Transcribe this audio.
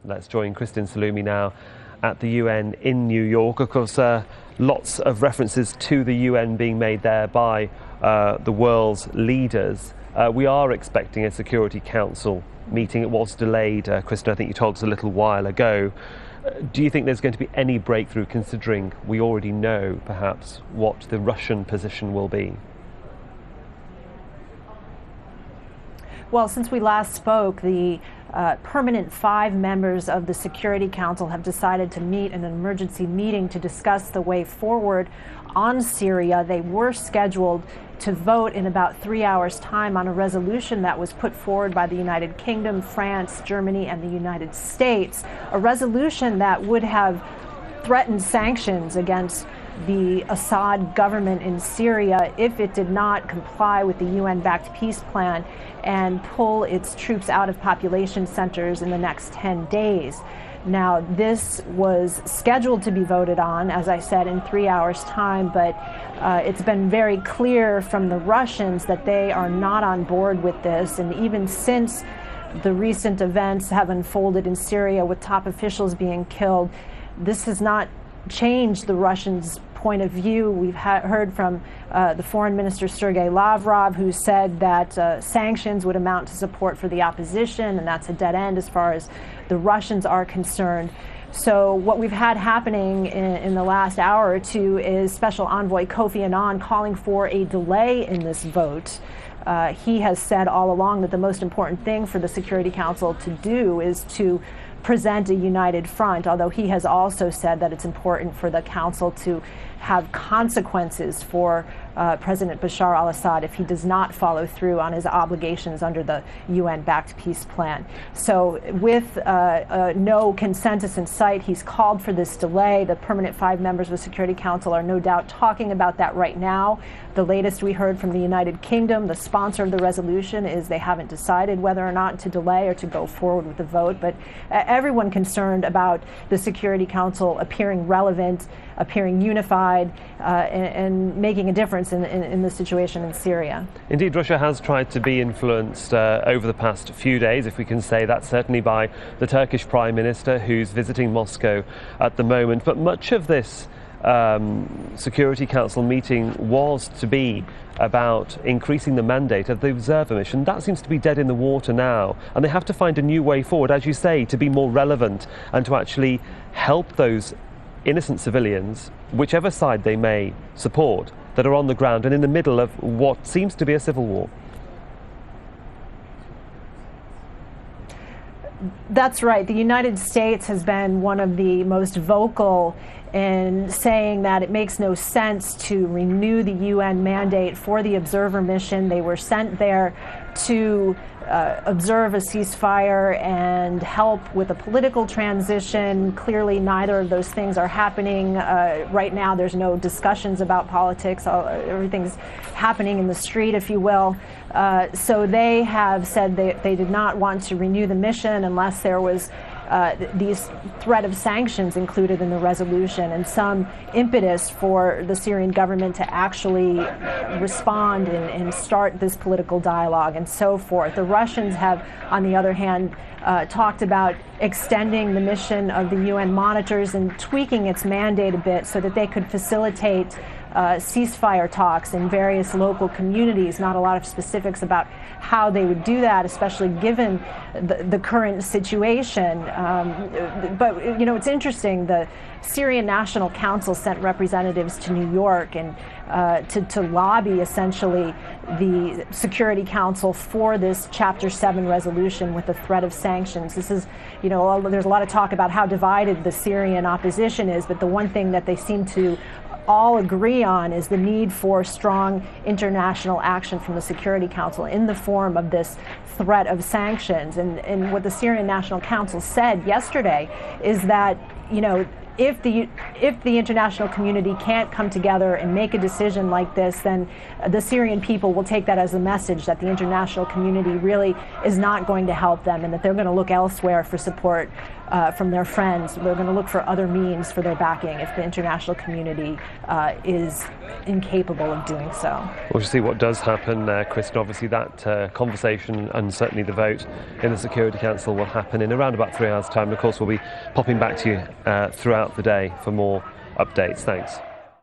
Let's join Kristen Saloomey now at the UN in New York. Of course, lots of references to the UN being made there by the world's leaders. We are expecting a Security Council meeting. It was delayed, Kristen, I think you told us a little while ago. Do you think there's going to be any breakthrough, considering we already know, perhaps, what the Russian position will be? Well, since we last spoke, the permanent 5 members of the Security Council have decided to meet in an emergency meeting to discuss the way forward on Syria. They were scheduled to vote in about 3 hours' time on a resolution that was put forward by the United Kingdom, France, Germany, and the United States, a resolution that would have threatened sanctions against the Assad government in Syria if it did not comply with the UN-backed peace plan and pull its troops out of population centers in the next 10 days. Now, this was scheduled to be voted on, as I said, in 3 hours' time, but it's been very clear from the Russians that they are not on board with this. And even since the recent events have unfolded in Syria with top officials being killed, this has not changed the Russians' point of view. We've heard from the foreign minister Sergei Lavrov, who said that sanctions would amount to support for the opposition, and that's a dead end as far as the Russians are concerned. So what we've had happening in the last hour or two is Special Envoy Kofi Annan calling for a delay in this vote. He has said all along that the most important thing for the Security Council to do is to present a united front, although he has also said that it's important for the Council to have consequences for President Bashar al-Assad if he does not follow through on his obligations under the UN-backed peace plan. So with no consensus in sight, he's called for this delay. The permanent 5 members of the Security Council are no doubt talking about that right now. The latest we heard from the United Kingdom, the sponsor of the resolution, is they haven't decided whether or not to delay or to go forward with the vote. But everyone concerned about the Security Council appearing relevant, appearing unified, and making a difference in the situation in Syria. Indeed, Russia has tried to be influenced over the past few days, if we can say that, certainly by the Turkish Prime Minister, who's visiting Moscow at the moment. But much of this Security Council meeting was to be about increasing the mandate of the observer mission. That seems to be dead in the water now, and they have to find a new way forward, as you say, to be more relevant and to actually help those innocent civilians, whichever side they may support, that are on the ground and in the middle of what seems to be a civil war. That's right. The United States has been one of the most vocal in saying that it makes no sense to renew the UN mandate for the observer mission. They were sent there to observe a ceasefire and help with a political transition. Clearly, neither of those things are happening. Right now, there's no discussions about politics. Everything's happening in the street, if you will. So they have said they did not want to renew the mission unless there was these threat of sanctions included in the resolution and some impetus for the Syrian government to actually respond and start this political dialogue and so forth. The Russians have, on the other hand, talked about extending the mission of the UN monitors and tweaking its mandate a bit so that they could facilitate ceasefire talks in various local communities. Not a lot of specifics about how they would do that, especially given the current situation. But, you know, it's interesting. The Syrian National Council sent representatives to New York and to lobby, essentially, the Security Council for this Chapter 7 resolution with the threat of sanctions. This is, you know, there's a lot of talk about how divided the Syrian opposition is, but the one thing that they seem to all agree on is the need for strong international action from the Security Council in the form of this threat of sanctions. And what the Syrian National Council said yesterday is that, you know, if the international community can't come together and make a decision like this, then the Syrian people will take that as a message that the international community really is not going to help them, and that they're going to look elsewhere for support from their friends. They're going to look for other means for their backing if the international community is incapable of doing so. We'll see what does happen, Kristen. Obviously that conversation and certainly the vote in the Security Council will happen in around about 3 hours' time. Of course, we'll be popping back to you throughout the day for more updates. Thanks.